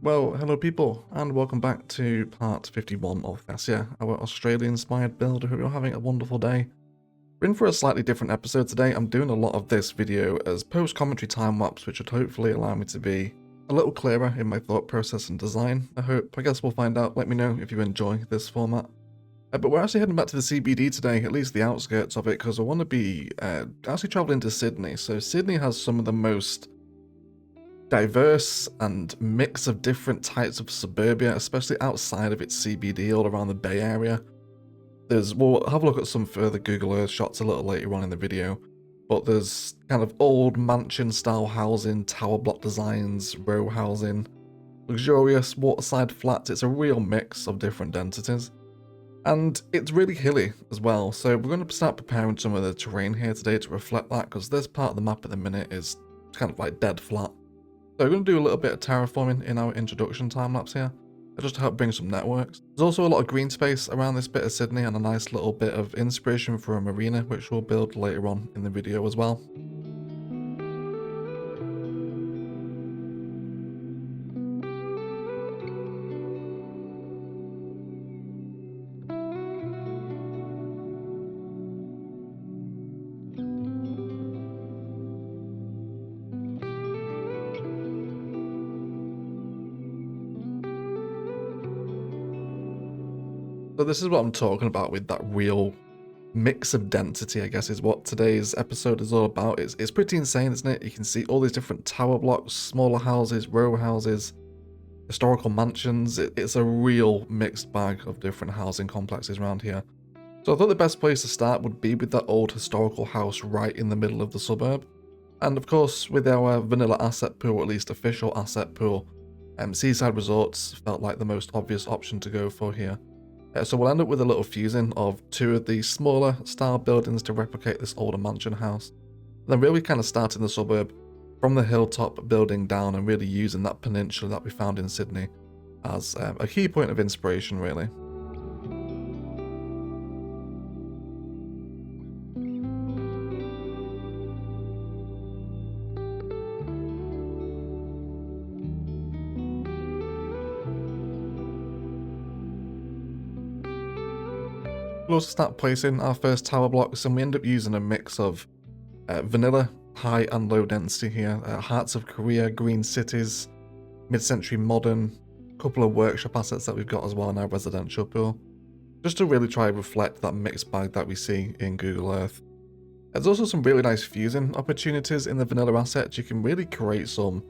Well, hello people, and welcome back to part 51 of Thessia, our Australian-inspired build. I hope you're having a wonderful day. We're in for a slightly different episode today. I'm doing a lot of this video as post-commentary time-lapse, which should hopefully allow me to be a little clearer in my thought process and design. I guess we'll find out. Let me know if you enjoy this format. But we're actually heading back to the CBD today, at least the outskirts of it, because I want to be actually travelling to Sydney. So Sydney has some of the most diverse and mix of different types of suburbia, especially outside of its CBD, all around the Bay Area. We'll have a look at some further Google Earth shots a little later on in the video, but there's kind of old mansion style housing, tower block designs, row housing, luxurious waterside flats. It's a real mix of different densities. And it's really hilly as well, so we're going to start preparing some of the terrain here today to reflect that, because this part of the map at the minute is kind of like dead flat. So we're going to do a little bit of terraforming in our introduction time-lapse here, just to help bring some networks. There's also a lot of green space around this bit of Sydney and a nice little bit of inspiration for a marina, which we'll build later on in the video as well. So this is what I'm talking about with that real mix of density, I guess, is what today's episode is all about. It's pretty insane, isn't it? You can see all these different tower blocks, smaller houses, row houses, historical mansions. It's a real mixed bag of different housing complexes around here. So I thought the best place to start would be with that old historical house right in the middle of the suburb. And of course, with our vanilla asset pool, or at least official asset pool, Seaside Resorts felt like the most obvious option to go for here. So we'll end up with a little fusing of two of the smaller style buildings to replicate this older mansion house. And then really kind of starting the suburb from the hilltop building down and really using that peninsula that we found in Sydney as a key point of inspiration, really. We'll also start placing our first tower blocks, and we end up using a mix of vanilla, high and low density here, Hearts of Korea, Green Cities, mid-century modern, couple of workshop assets that we've got as well in our residential pool, just to really try and reflect that mixed bag that we see in Google Earth. There's also some really nice fusing opportunities in the vanilla assets. You can really create some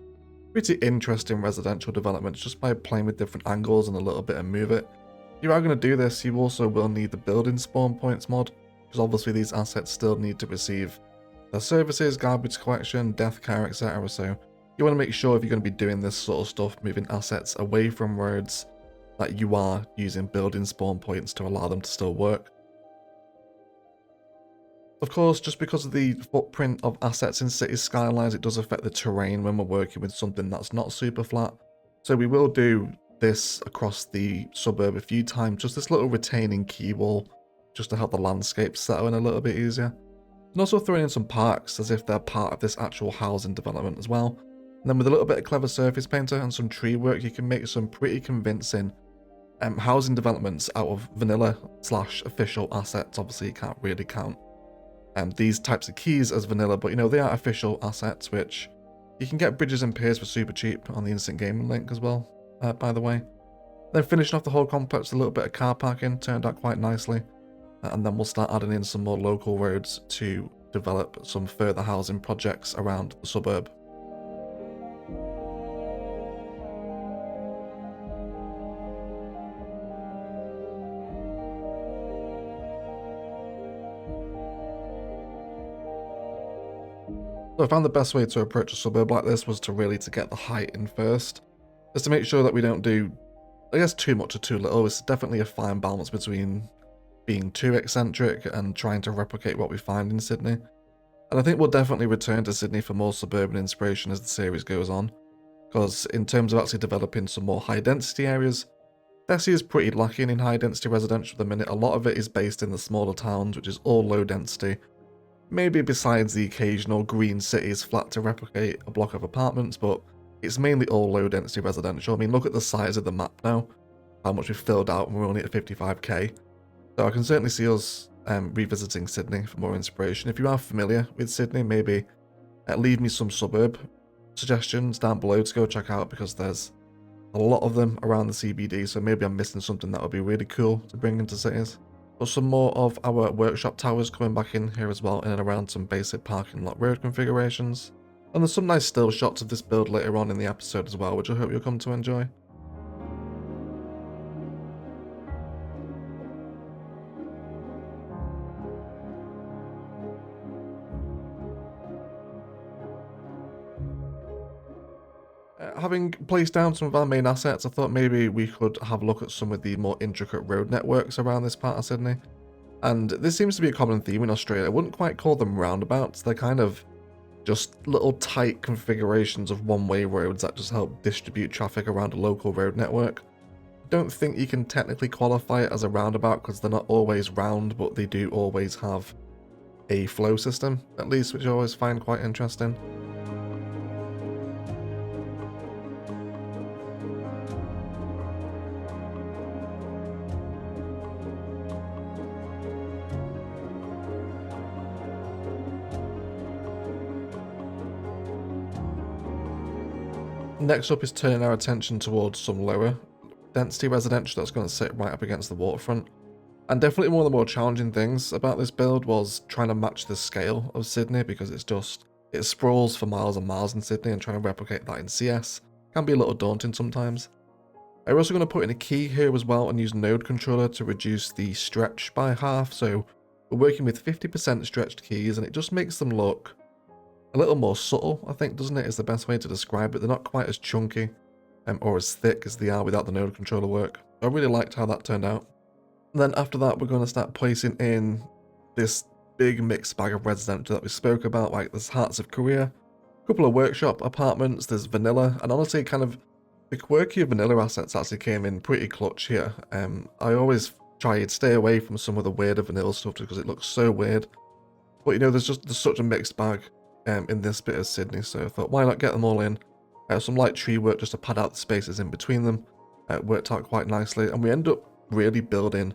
pretty interesting residential developments just by playing with different angles and a little bit of move it. If you are going to do this, you also will need the building spawn points mod, because obviously these assets still need to receive their services, garbage collection, death care, etc. So you want to make sure if you're going to be doing this sort of stuff, moving assets away from roads, that you are using building spawn points to allow them to still work. Of course, just because of the footprint of assets in City Skylines, it does affect the terrain when we're working with something that's not super flat. So we will do this across the suburb a few times, just this little retaining key wall, just to help the landscape settle in a little bit easier. And also throwing in some parks as if they're part of this actual housing development as well. And then with a little bit of clever surface painter and some tree work, you can make some pretty convincing housing developments out of vanilla / official assets. Obviously you can't really count these types of keys as vanilla, but you know, they are official assets, which you can get bridges and piers for super cheap on the instant gaming link as well. By the way. Then finishing off the whole complex, a little bit of car parking, turned out quite nicely. And then we'll start adding in some more local roads to develop some further housing projects around the suburb. So I found the best way to approach a suburb like this was to get the height in first. Just to make sure that we don't do, I guess, too much or too little. It's definitely a fine balance between being too eccentric and trying to replicate what we find in Sydney. And I think we'll definitely return to Sydney for more suburban inspiration as the series goes on, because in terms of actually developing some more high density areas, Thessia is pretty lacking in high density residential at the minute. A lot of it is based in the smaller towns, which is all low density. Maybe besides the occasional green cities flat to replicate a block of apartments, but it's mainly all low density residential. I mean, look at the size of the map now, how much we've filled out, and we're only at 55k. So I can certainly see us revisiting Sydney for more inspiration. If you are familiar with Sydney, maybe leave me some suburb suggestions down below to go check out, because there's a lot of them around the CBD, so maybe I'm missing something that would be really cool to bring into cities. But some more of our workshop towers coming back in here as well, in and around some basic parking lot road configurations. And there's some nice still shots of this build later on in the episode as well, which I hope you'll come to enjoy. Having placed down some of our main assets, I thought maybe we could have a look at some of the more intricate road networks around this part of Sydney. And this seems to be a common theme in Australia. I wouldn't quite call them roundabouts. They're kind of just little tight configurations of one-way roads that just help distribute traffic around a local road network. I don't think you can technically qualify it as a roundabout because they're not always round, but they do always have a flow system, at least, which I always find quite interesting. Next up is turning our attention towards some lower density residential that's going to sit right up against the waterfront. And definitely one of the more challenging things about this build was trying to match the scale of Sydney, because it sprawls for miles and miles in Sydney, and trying to replicate that in CS can be a little daunting sometimes. We're also going to put in a key here as well and use node controller to reduce the stretch by half. So we're working with 50% stretched keys, and it just makes them look a little more subtle, I think, doesn't it, is the best way to describe it. They're not quite as chunky or as thick as they are without the node controller work. I really liked how that turned out. And then after that, we're going to start placing in this big mixed bag of residential that we spoke about. Like, there's Hearts of Korea, a couple of workshop apartments, there's vanilla, and honestly, kind of the quirky vanilla assets actually came in pretty clutch here. I always try to stay away from some of the weirder vanilla stuff because it looks so weird. But you know, there's such a mixed bag in this bit of Sydney, so I thought, why not get them all in? Some light tree work just to pad out the spaces in between them. Worked out quite nicely, and we end up really building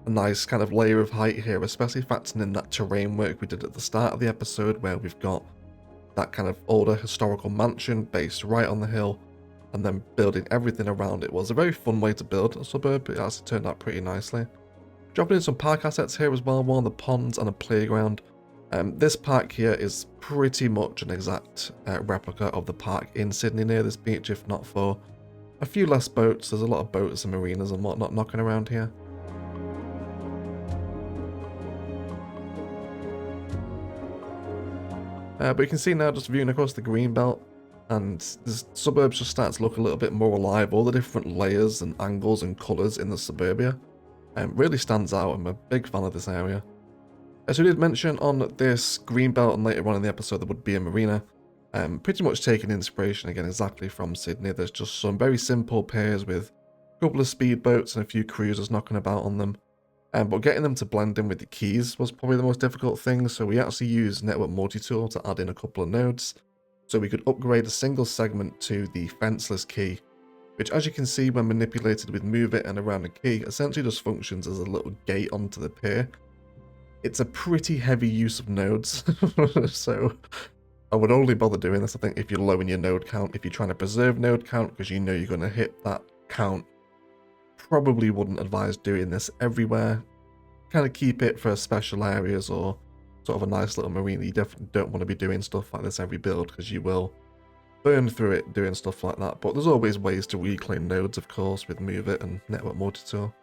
a nice kind of layer of height here, especially factoring in that terrain work we did at the start of the episode, where we've got that kind of older historical mansion based right on the hill, and then building everything around it. Was a very fun way to build a suburb. It actually turned out pretty nicely. Dropping in some park assets here as well, one of the ponds and a playground. This park here is pretty much an exact replica of the park in Sydney near this beach, if not for a few less boats. There's a lot of boats and marinas and whatnot knocking around here. But you can see now, just viewing across the green belt, and the suburbs just start to look a little bit more alive. All the different layers and angles and colours in the suburbia really stands out. I'm a big fan of this area. As we did mention on this green belt, and later on in the episode there would be a marina, pretty much taking inspiration again exactly from Sydney. There's just some very simple piers with a couple of speedboats and a few cruisers knocking about on them. But getting them to blend in with the keys was probably the most difficult thing, so we actually used Network Multi-Tool to add in a couple of nodes, so we could upgrade a single segment to the fenceless key, which, as you can see when manipulated with Move It and around the key, essentially just functions as a little gate onto the pier. It's a pretty heavy use of nodes, so I would only bother doing this, I think, if you're low in your node count. If you're trying to preserve node count because you know you're going to hit that count, probably wouldn't advise doing this everywhere. Kind of keep it for special areas or sort of a nice little marina. You definitely don't want to be doing stuff like this every build, because you will burn through it doing stuff like that. But there's always ways to reclaim nodes, of course, with Move It and Network Multi-Tool.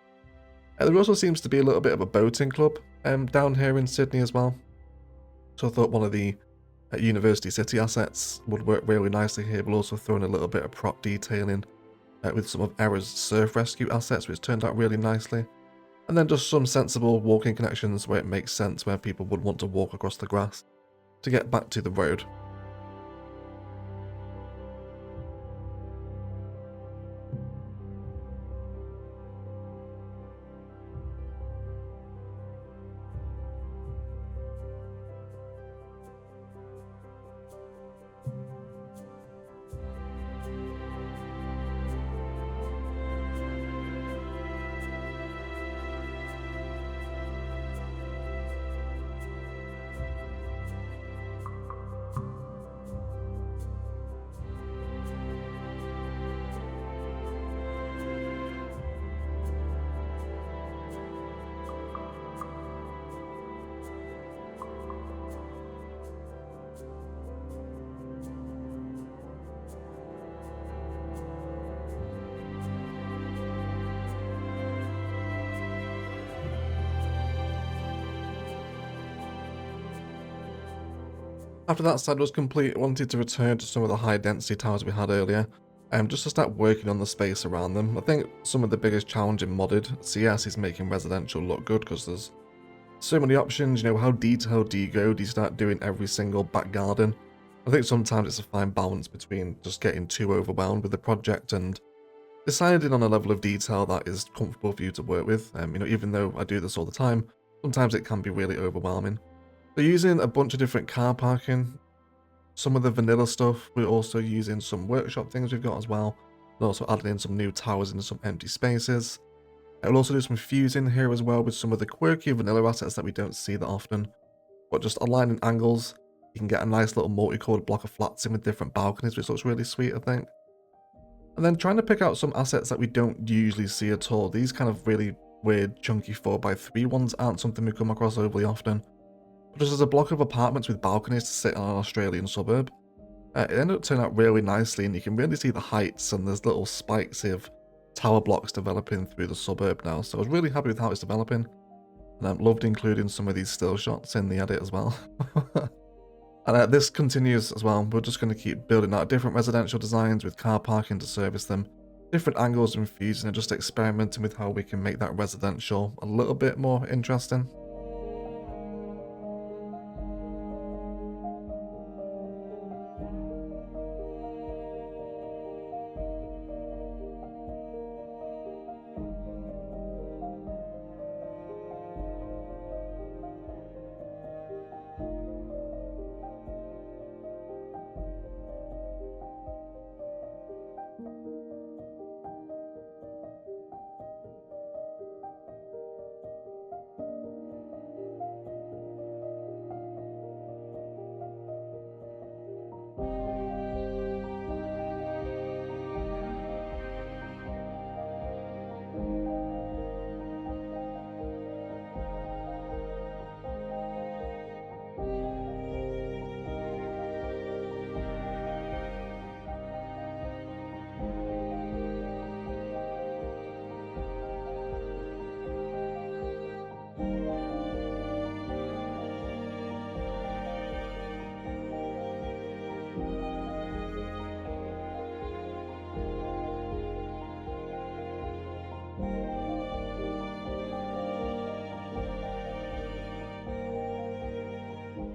There also seems to be a little bit of a boating club down here in Sydney as well. So I thought one of the University City assets would work really nicely here. We'll also throw in a little bit of prop detailing with some of Era's surf rescue assets, which turned out really nicely. And then just some sensible walking connections where it makes sense, where people would want to walk across the grass to get back to the road. After that side was complete, I wanted to return to some of the high density towers we had earlier, just to start working on the space around them. I think some of the biggest challenge in modded CS is making residential look good, because there's so many options. You know, how detailed do you go? Do you start doing every single back garden? I think sometimes it's a fine balance between just getting too overwhelmed with the project and deciding on a level of detail that is comfortable for you to work with. You know, even though I do this all the time, sometimes it can be really overwhelming. So using a bunch of different car parking, some of the vanilla stuff, we're also using some workshop things we've got as well, and also adding in some new towers into some empty spaces. We'll also do some fusing here as well with some of the quirky vanilla assets that we don't see that often, but just aligning angles. You can get a nice little multicolored block of flats in with different balconies, which looks really sweet, I think. And then trying to pick out some assets that we don't usually see at all. These kind of really weird, chunky 4x3 ones aren't something we come across overly often. But just as a block of apartments with balconies to sit on an Australian suburb, it ended up turning out really nicely, and you can really see the heights, and there's little spikes of tower blocks developing through the suburb now. So I was really happy with how it's developing, and I loved including some of these still shots in the edit as well. And this continues as well. We're just going to keep building out different residential designs with car parking to service them, different angles and fusing, and just experimenting with how we can make that residential a little bit more interesting.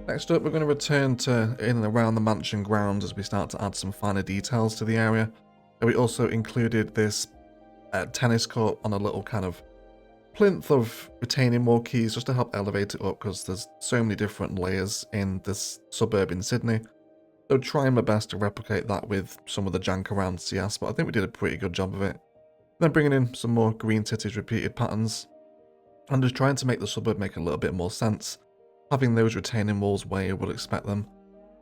Next up, we're going to return to in and around the mansion grounds as we start to add some finer details to the area. And we also included this tennis court on a little kind of plinth of retaining more keys just to help elevate it up, because there's so many different layers in this suburb in Sydney. So trying my best to replicate that with some of the jank around CS, but I think we did a pretty good job of it. Then bringing in some more green titties repeated patterns, and just trying to make the suburb make a little bit more sense. Having those retaining walls where you would expect them,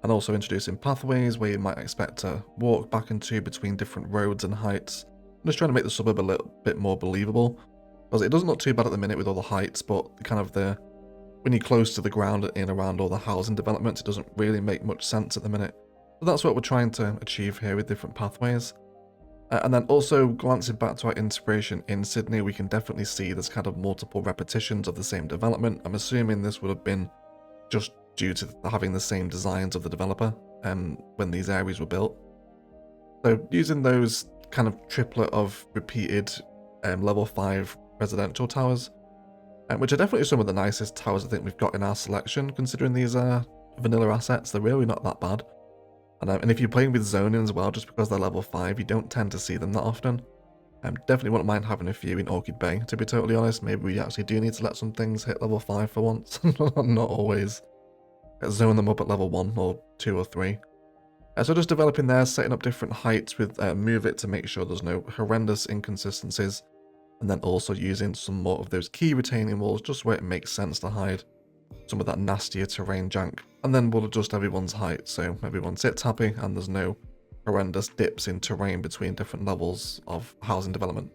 and also introducing pathways where you might expect to walk back into between different roads and heights. I'm just trying to make the suburb a little bit more believable, because it doesn't look too bad at the minute with all the heights, but kind of when you're close to the ground in and around all the housing developments, it doesn't really make much sense at the minute. So that's what we're trying to achieve here with different pathways. And then also glancing back to our inspiration in Sydney, we can definitely see there's kind of multiple repetitions of the same development. I'm assuming this would have been just due to having the same designs of the developer when these areas were built. So using those kind of triplet of repeated level 5 residential towers, which are definitely some of the nicest towers I think we've got in our selection, considering these are vanilla assets. They're really not that bad. And if you're playing with zoning as well, just because they're level 5, you don't tend to see them that often. Definitely wouldn't mind having a few in Orchid Bay, to be totally honest. Maybe we actually do need to let some things hit level 5 for once. Not always. Zone them up at level 1 or 2 or 3. So just developing there, setting up different heights with move it to make sure there's no horrendous inconsistencies. And then also using some more of those key retaining walls just where it makes sense to hide some of that nastier terrain jank. And then we'll adjust everyone's height so everyone sits happy and there's no horrendous dips in terrain between different levels of housing development.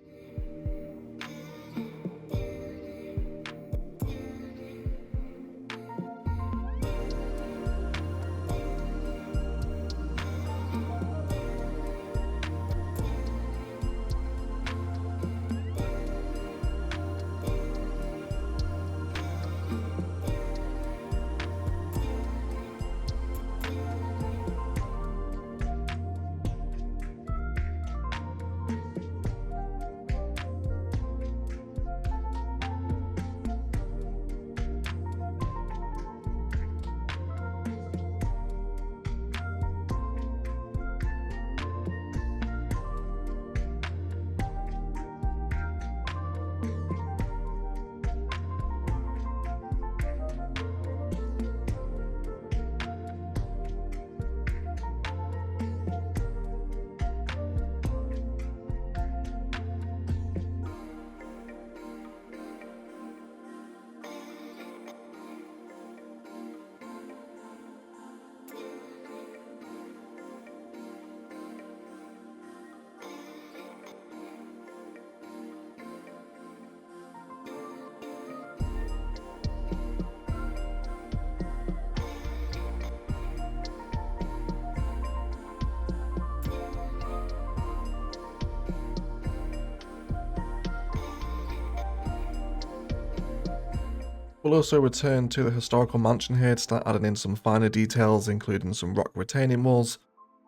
We'll also return to the historical mansion here to start adding in some finer details, including some rock retaining walls,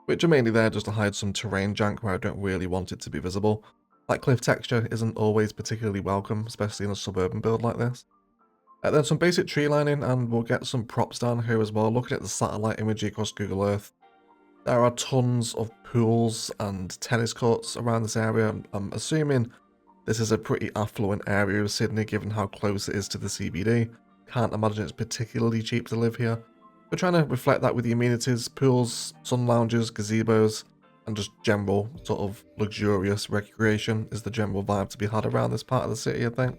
which are mainly there just to hide some terrain jank where I don't really want it to be visible. That cliff texture isn't always particularly welcome, especially in a suburban build like this. Then some basic tree lining, and we'll get some props down here as well, looking at the satellite imagery across Google Earth. There are tons of pools and tennis courts around this area. I'm assuming this is a pretty affluent area of Sydney given how close it is to the CBD. Can't imagine it's particularly cheap to live here. We're trying to reflect that with the amenities, pools, sun lounges, gazebos, and just general sort of luxurious recreation is the general vibe to be had around this part of the city, I think.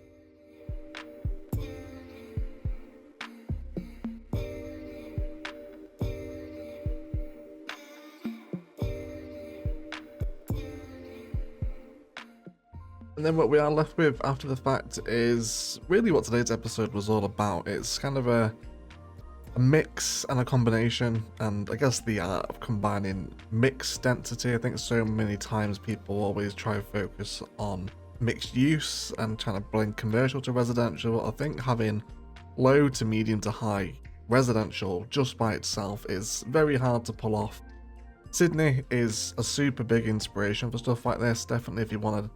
And then what we are left with after the fact is really what today's episode was all about. It's kind of a mix and a combination, and I guess the art of combining mixed density. I think so many times people always try to focus on mixed use and trying to blend commercial to residential. I think having low to medium to high residential just by itself is very hard to pull off. Sydney is a super big inspiration for stuff like this. Definitely if you want to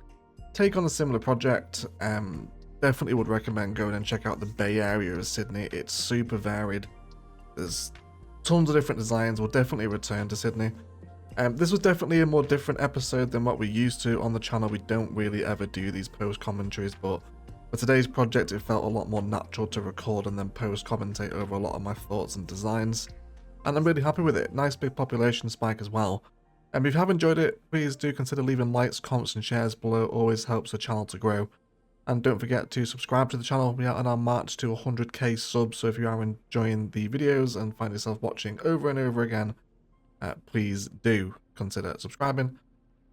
take on a similar project, definitely would recommend going and check out the Bay Area of Sydney. It's super varied. There's tons of different designs. We'll definitely return to Sydney. This was definitely a more different episode than what we're used to on the channel. We don't really ever do these post commentaries, but for today's project it felt a lot more natural to record and then post commentate over a lot of my thoughts and designs. And I'm really happy with it. Nice big population spike as well. And if you have enjoyed it, please do consider leaving likes, comments and shares below. It always helps the channel to grow. And don't forget to subscribe to the channel. We are on our march to 100k subs, so if you are enjoying the videos and find yourself watching over and over again, please do consider subscribing.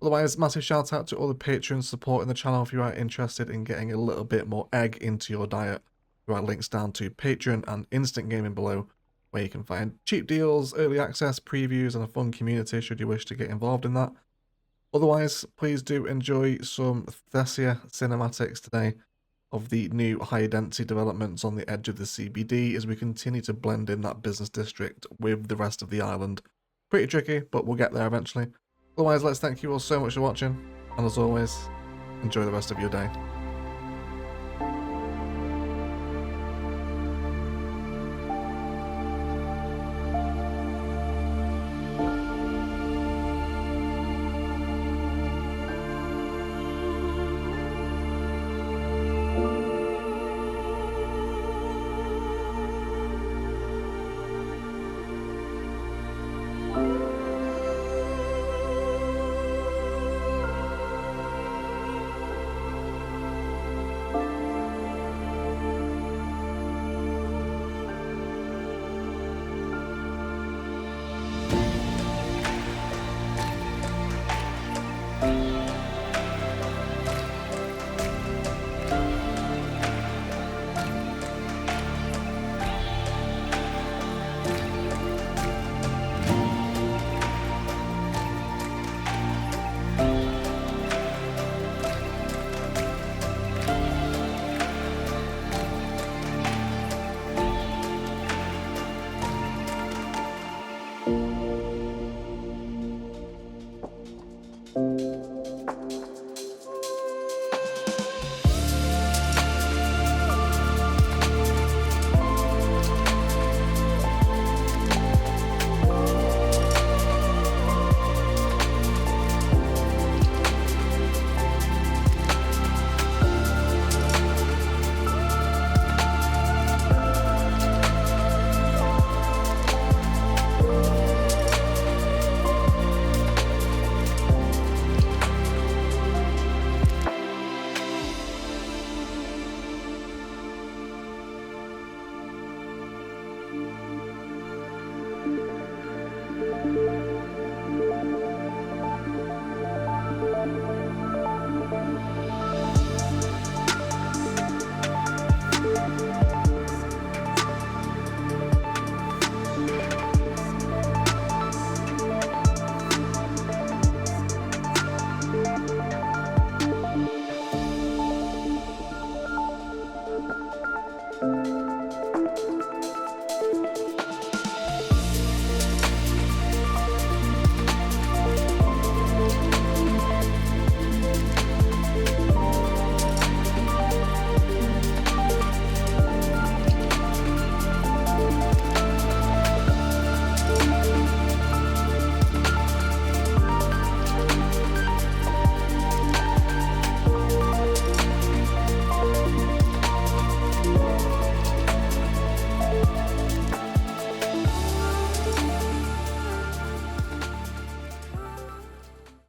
Otherwise, massive shout out to all the patrons supporting the channel. If you are interested in getting a little bit more egg into your diet, there are links down to Patreon and Instant Gaming below, where you can find cheap deals, early access, previews, and a fun community should you wish to get involved in that. Otherwise, please do enjoy some Thessia cinematics today of the new high density developments on the edge of the CBD as we continue to blend in that business district with the rest of the island. Pretty tricky, but we'll get there eventually. Otherwise, let's thank you all so much for watching, and as always, enjoy the rest of your day.